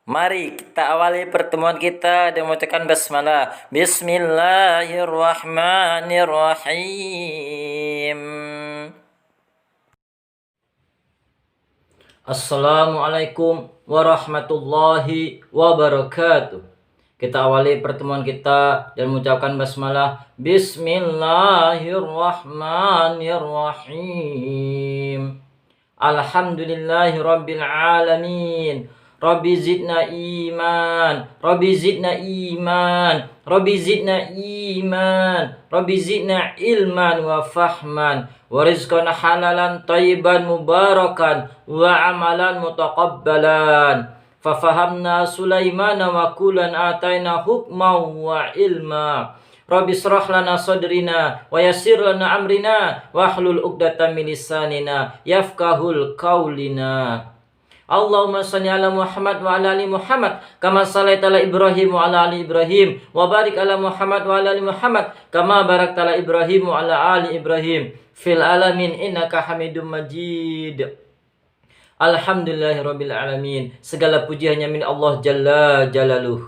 Mari kita awali pertemuan kita dengan mengucapkan basmalah. Bismillahirrahmanirrahim. Assalamualaikum warahmatullahi wabarakatuh. Kita awali pertemuan kita dan mengucapkan basmalah. Bismillahirrahmanirrahim. Alhamdulillahi rabbil alamin. Rabbi zidna iman, Rabbi zidna iman, Rabbi zidna iman, Rabbi zidna ilman wa fahman, wa rizqan halalan tayyiban mubarakan, wa amalan mutaqabbalan. Fafahamna Sulaimana wa kulan ataina hukma wa ilma. Rabbi srah lana sadrina wa yassir lana amrina wa hlul 'uqdatam min lisanina yafqahul qaulina. Allahumma shalli ala Muhammad wa ala ali Muhammad kama shallaita ala Ibrahim wa ala ali Ibrahim wa barik ala Muhammad wa ala ali Muhammad kama barakta ala Ibrahim wa ala ali Ibrahim fil alamin innaka Hamidum Majid. Alhamdulillahirabbil alamin. Segala puji hanya milik Allah Jalla Jalaluh.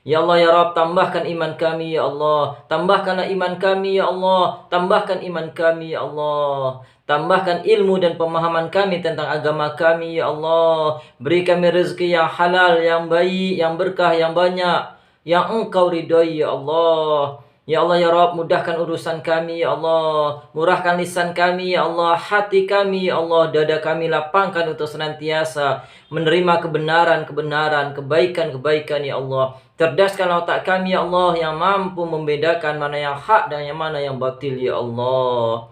Ya Allah ya Rabb, tambahkan iman kami ya Allah. Tambahkanlah iman kami ya Allah. Tambahkan iman kami ya Allah. Tambahkan ilmu dan pemahaman kami tentang agama kami ya Allah. Beri kami rezeki yang halal, yang baik, yang berkah, yang banyak, yang Engkau ridhoi ya Allah. Ya Allah ya Rabb, mudahkan urusan kami ya Allah. Murahkan lisan kami ya Allah. Hati kami ya Allah. Dada kami lapangkan untuk senantiasa menerima kebenaran-kebenaran, kebaikan-kebaikan ya Allah. Cerdaskan otak kami ya Allah, yang mampu membedakan mana yang hak dan yang mana yang batil ya Allah.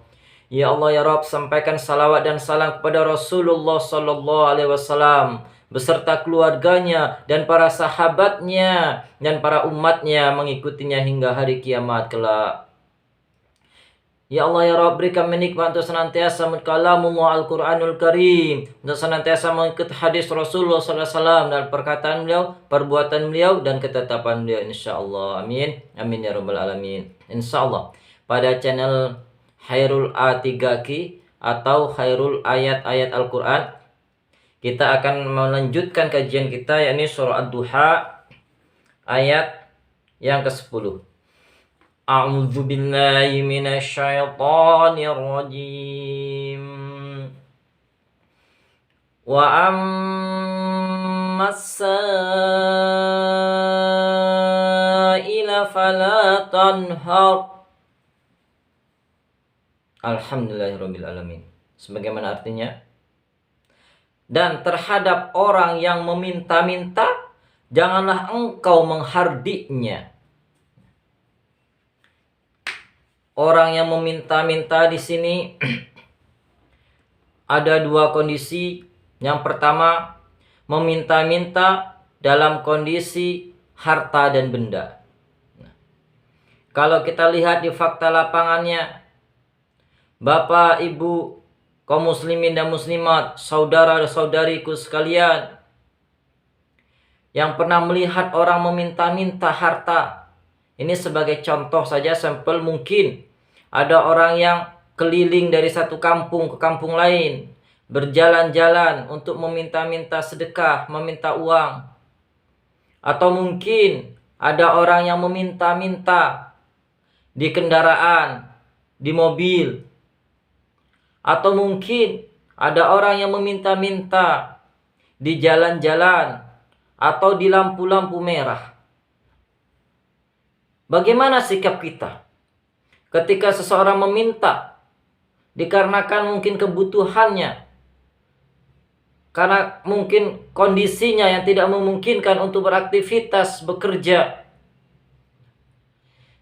Ya Allah ya Rabb, sampaikan salawat dan salam kepada Rasulullah sallallahu alaihi wasallam beserta keluarganya dan para sahabatnya dan para umatnya mengikutinya hingga hari kiamat kelak. Ya Allah ya Rabb, berikan menikmat untuk senantiasa mengkalamullah Al-Quranul Karim, untuk senantiasa mengikuti hadis Rasulullah sallallahu alaihi wasallam dan perkataan beliau, perbuatan beliau dan ketetapan beliau insyaallah. Amin. Amin ya rabbal alamin. Insyaallah pada channel Khairul A3Q atau Khairul Ayat-Ayat Al-Quran, kita akan melanjutkan kajian kita, yakni surah Ad-Duha ayat yang ke-10. A'udzu billahi minasyaitonir rajim. Wa ammas sa'ila fala tanhar. Alhamdulillahirabbil alamin. Sebagaimana artinya, dan terhadap orang yang meminta-minta, janganlah engkau menghardiknya. Orang yang meminta-minta di sini ada dua kondisi. Yang pertama, meminta-minta dalam kondisi harta dan benda. Kalau kita lihat di fakta lapangannya, Bapak, Ibu, kaum muslimin dan muslimat, saudara dan saudariku sekalian, yang pernah melihat orang meminta-minta harta, ini sebagai contoh saja, sampel mungkin ada orang yang keliling dari satu kampung ke kampung lain, berjalan-jalan untuk meminta-minta sedekah, meminta uang. Atau mungkin ada orang yang meminta-minta di kendaraan, di mobil. Atau mungkin ada orang yang meminta-minta di jalan-jalan atau di lampu-lampu merah. Bagaimana sikap kita ketika seseorang meminta dikarenakan mungkin kebutuhannya, karena mungkin kondisinya yang tidak memungkinkan untuk beraktivitas, bekerja?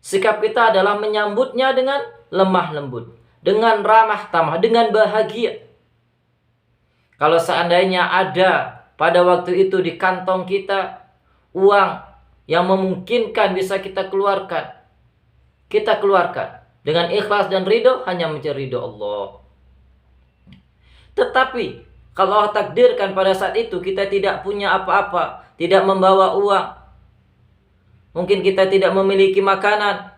Sikap kita adalah menyambutnya dengan lemah lembut, dengan ramah tamah, dengan bahagia. Kalau seandainya ada pada waktu itu di kantong kita uang yang memungkinkan bisa kita keluarkan, kita keluarkan dengan ikhlas dan ridho, hanya mencari ridho Allah. Tetapi kalau Allah takdirkan pada saat itu kita tidak punya apa-apa, tidak membawa uang, mungkin kita tidak memiliki makanan,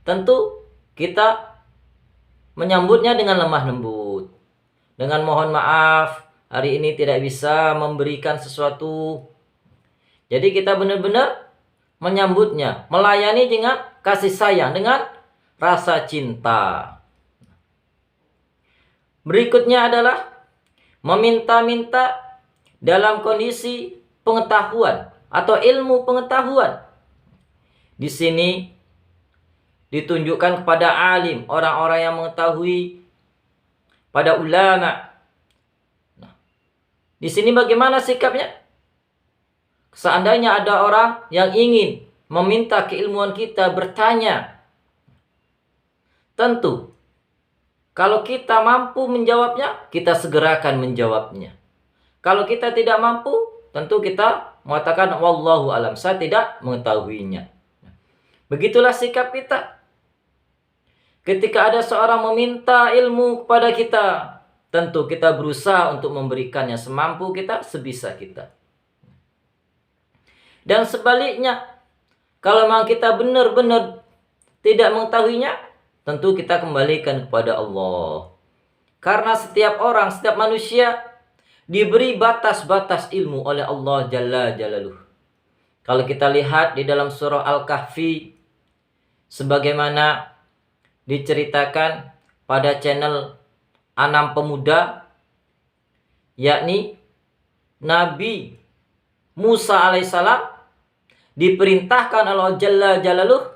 tentu kita menyambutnya dengan lemah lembut, dengan mohon maaf, hari ini tidak bisa memberikan sesuatu. Jadi kita benar-benar menyambutnya, melayani dengan kasih sayang, dengan rasa cinta. Berikutnya adalah meminta-minta dalam kondisi pengetahuan atau ilmu pengetahuan. Di sini ditunjukkan kepada alim, orang-orang yang mengetahui, pada ulama. Nah, di sini bagaimana sikapnya? Seandainya ada orang yang ingin meminta keilmuan kita, bertanya, tentu kalau kita mampu menjawabnya, kita segerakan menjawabnya. Kalau kita tidak mampu, tentu kita mengatakan wallahu alam, saya tidak mengetahuinya. Begitulah sikap kita. Ketika ada seorang meminta ilmu kepada kita, tentu kita berusaha untuk memberikannya semampu kita, sebisa kita. Dan sebaliknya, kalau memang kita benar-benar tidak mengetahuinya, tentu kita kembalikan kepada Allah. Karena setiap orang, setiap manusia diberi batas-batas ilmu oleh Allah Jalla Jalaluh. Kalau kita lihat di dalam surah Al-Kahfi, sebagaimana diceritakan pada channel Anam Pemuda, yakni Nabi Musa alaihissalam diperintahkan Allah Jalla Jalaluh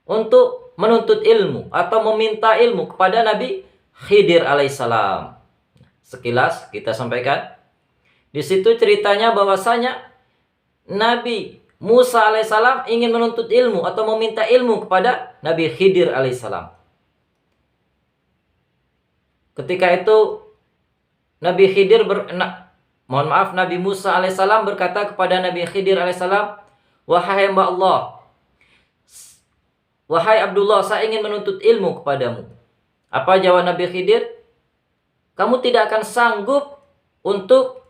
untuk menuntut ilmu atau meminta ilmu kepada Nabi Khidir alaihissalam. Sekilas kita sampaikan. Di situ ceritanya bahwasanya Nabi Musa alaihissalam ingin menuntut ilmu atau meminta ilmu kepada Nabi Khidir alaihissalam. Ketika itu Nabi Musa alaihissalam berkata kepada Nabi Khidir alaihissalam, "Wahai hamba Allah, wahai Abdullah, saya ingin menuntut ilmu kepadamu." Apa jawab Nabi Khidir? "Kamu tidak akan sanggup untuk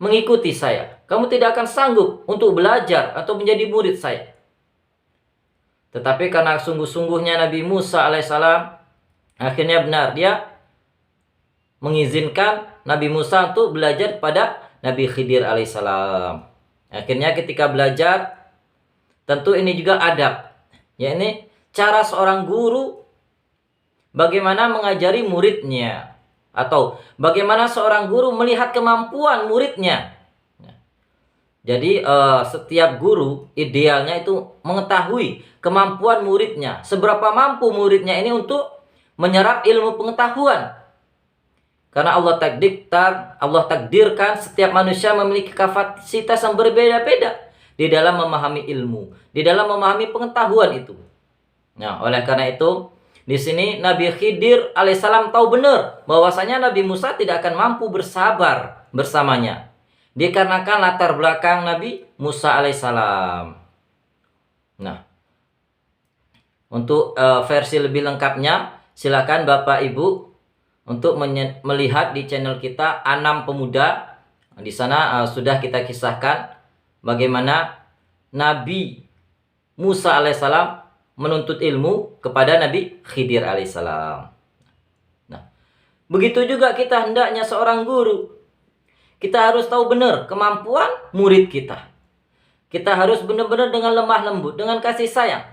mengikuti saya. Kamu tidak akan sanggup untuk belajar atau menjadi murid saya." Tetapi karena sungguh-sungguhnya Nabi Musa alaihissalam, akhirnya benar, dia mengizinkan Nabi Musa untuk belajar kepada Nabi Khidir alaihissalam. Akhirnya ketika belajar, tentu ini juga adab, yakni cara seorang guru bagaimana mengajari muridnya, atau bagaimana seorang guru melihat kemampuan muridnya. Jadi setiap guru idealnya itu mengetahui kemampuan muridnya, seberapa mampu muridnya ini untuk menyerap ilmu pengetahuan. Karena Allah takdirkan setiap manusia memiliki kapasitas yang berbeda-beda di dalam memahami ilmu, di dalam memahami pengetahuan itu. Nah, oleh karena itu, di sini Nabi Khidir alaihissalam tahu benar bahwasanya Nabi Musa tidak akan mampu bersabar bersamanya, dikarenakan latar belakang Nabi Musa alaihissalam. Nah, untuk versi lebih lengkapnya, silakan Bapak Ibu untuk melihat di channel kita Anam Pemuda. Di sana sudah kita kisahkan bagaimana Nabi Musa alaihissalam menuntut ilmu kepada Nabi Khidir alaihissalam. Nah, begitu juga kita hendaknya seorang guru. Kita harus tahu benar kemampuan murid kita. Kita harus benar-benar dengan lemah lembut, dengan kasih sayang.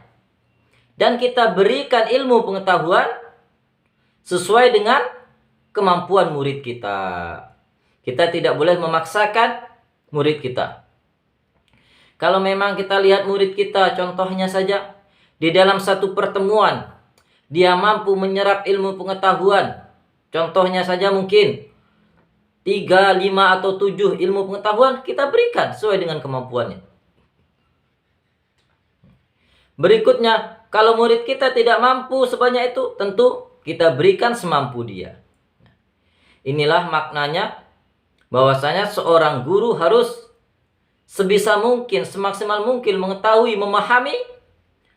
Dan kita berikan ilmu pengetahuan sesuai dengan kemampuan murid kita. Kita tidak boleh memaksakan murid kita. Kalau memang kita lihat murid kita, contohnya saja, di dalam satu pertemuan, dia mampu menyerap ilmu pengetahuan. Contohnya saja mungkin 3, 5, atau 7 ilmu pengetahuan, kita berikan sesuai dengan kemampuannya. Berikutnya, kalau murid kita tidak mampu sebanyak itu, tentu kita berikan semampu dia. Inilah maknanya bahwasanya seorang guru harus sebisa mungkin, semaksimal mungkin mengetahui, memahami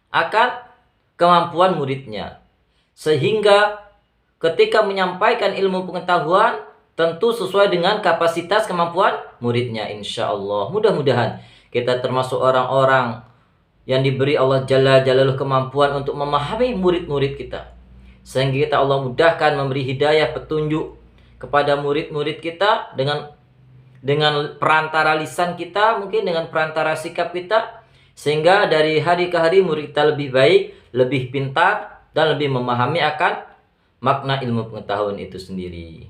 akan kemampuan muridnya. Sehingga ketika menyampaikan ilmu pengetahuan, tentu sesuai dengan kapasitas kemampuan muridnya, insya Allah. Mudah-mudahan kita termasuk orang-orang yang diberi Allah Jalla Jalaluh kemampuan untuk memahami murid-murid kita. Sehingga kita Allah mudahkan, memberi hidayah, petunjuk kepada murid-murid kita dengan perantara lisan kita, mungkin dengan perantara sikap kita, sehingga dari hari ke hari murid kita lebih baik, lebih pintar, dan lebih memahami akan makna ilmu pengetahuan itu sendiri.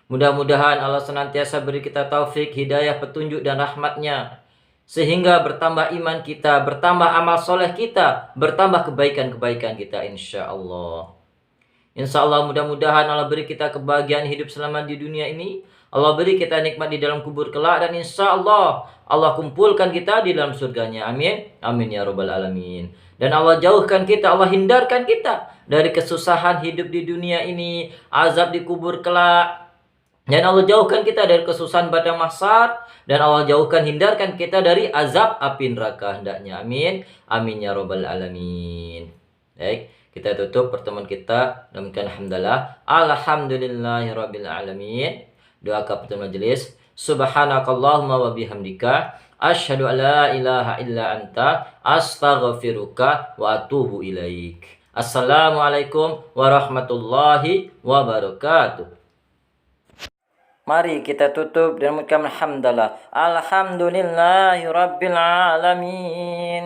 Mudah-mudahan Allah senantiasa beri kita taufik, hidayah, petunjuk, dan rahmatnya, sehingga bertambah iman kita, bertambah amal soleh kita, bertambah kebaikan-kebaikan kita, insya Allah. Insya Allah mudah-mudahan Allah beri kita kebahagiaan hidup selama di dunia ini. Allah beri kita nikmat di dalam kubur kelak, dan insya Allah Allah kumpulkan kita di dalam surganya. Amin. Amin ya rabbal alamin. Dan Allah jauhkan kita, Allah hindarkan kita dari kesusahan hidup di dunia ini, azab di kubur kelak. Dan Allah jauhkan kita dari kesusahan pada mahsyar, dan Allah jauhkan, hindarkan kita dari azab api neraka hendaknya. Amin. Amin ya rabbal alamin. Baik, kita tutup pertemuan kita. Alhamdulillah. Alhamdulillahirabbil alamin. Doa kafatul majelis. Subhanakallahumma wa bihamdika asyhadu an la ilaha illa anta astaghfiruka wa atubu ilaik. Assalamualaikum warahmatullahi wabarakatuh. Mari kita tutup dan mengucapkan alhamdulillah. Alhamdulillahirabbil alamin.